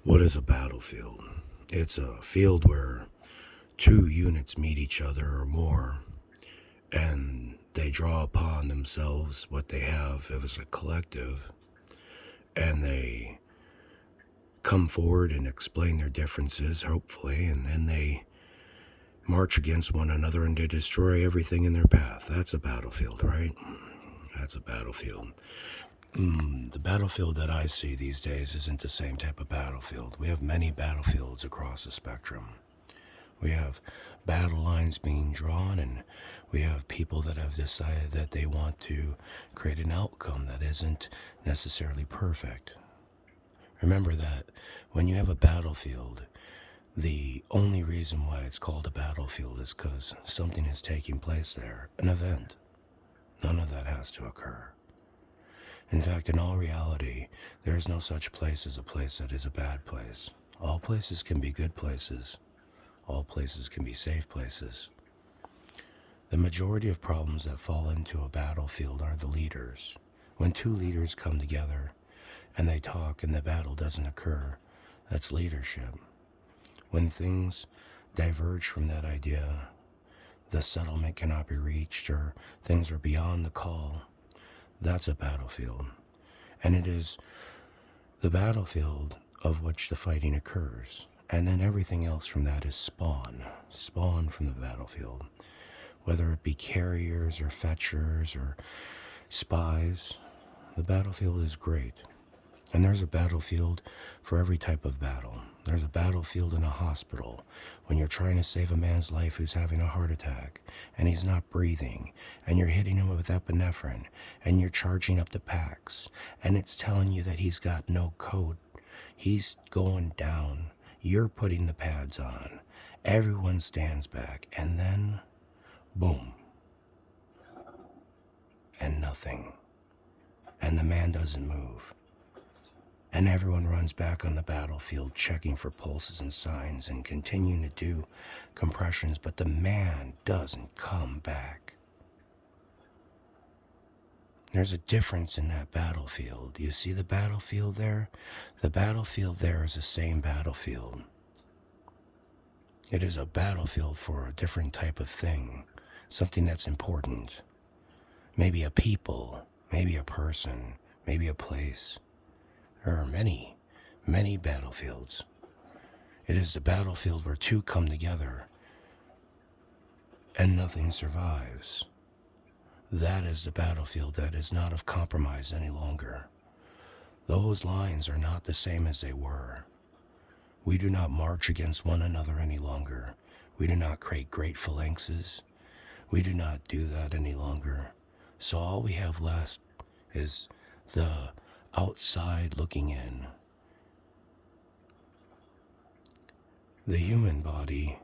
What is a battlefield? It's a field where two units meet each other or more, and they draw upon themselves what they have as a collective, and they come forward and explain their differences, hopefully, and then they march against one another and they destroy everything in their path. That's a battlefield, right? That's a battlefield. The battlefield that I see these days isn't the same type of battlefield. We have many battlefields across the spectrum. We have battle lines being drawn, and we have people that have decided that they want to create an outcome that isn't necessarily perfect. Remember that when you have a battlefield, the only reason why it's called a battlefield is because something is taking place there, an event. None of that has to occur. In fact, in all reality, there is no such place as a place that is a bad place. All places can be good places. All places can be safe places. The majority of problems that fall into a battlefield are the leaders. When two leaders come together and they talk and the battle doesn't occur, that's leadership. When things diverge from that idea, the settlement cannot be reached or things are beyond the call, that's a battlefield. And it is the battlefield of which the fighting occurs. And then everything else from that is spawn from the battlefield. Whether it be carriers or fetchers or spies, the battlefield is great. And there's a battlefield for every type of battle. There's a battlefield in a hospital when you're trying to save a man's life who's having a heart attack and he's not breathing, and you're hitting him with epinephrine and you're charging up the packs and it's telling you that he's got no code. He's going down. You're putting the pads on. Everyone stands back, and then boom. And nothing. And the man doesn't move. And everyone runs back on the battlefield, checking for pulses and signs and continuing to do compressions, but the man doesn't come back. There's a difference in that battlefield. You see the battlefield there? The battlefield there is the same battlefield. It is a battlefield for a different type of thing, something that's important. Maybe a people, maybe a person, maybe a place. There are many, many battlefields. It is the battlefield where two come together and nothing survives. That is the battlefield that is not of compromise any longer. Those lines are not the same as they were. We do not march against one another any longer. We do not create great phalanxes. We do not do that any longer. So all we have left is the outside looking in. The human body,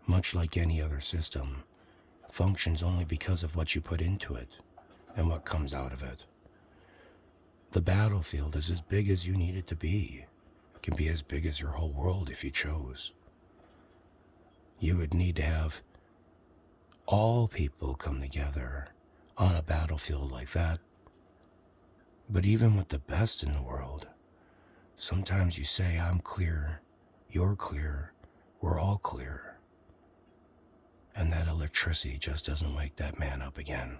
much like any other system, functions only because of what you put into it and what comes out of it. The battlefield is as big as you need it to be. It can be as big as your whole world if you chose. You would need to have all people come together on a battlefield like that. But even with the best in the world, sometimes you say, I'm clear, you're clear, we're all clear. And that electricity just doesn't wake that man up again.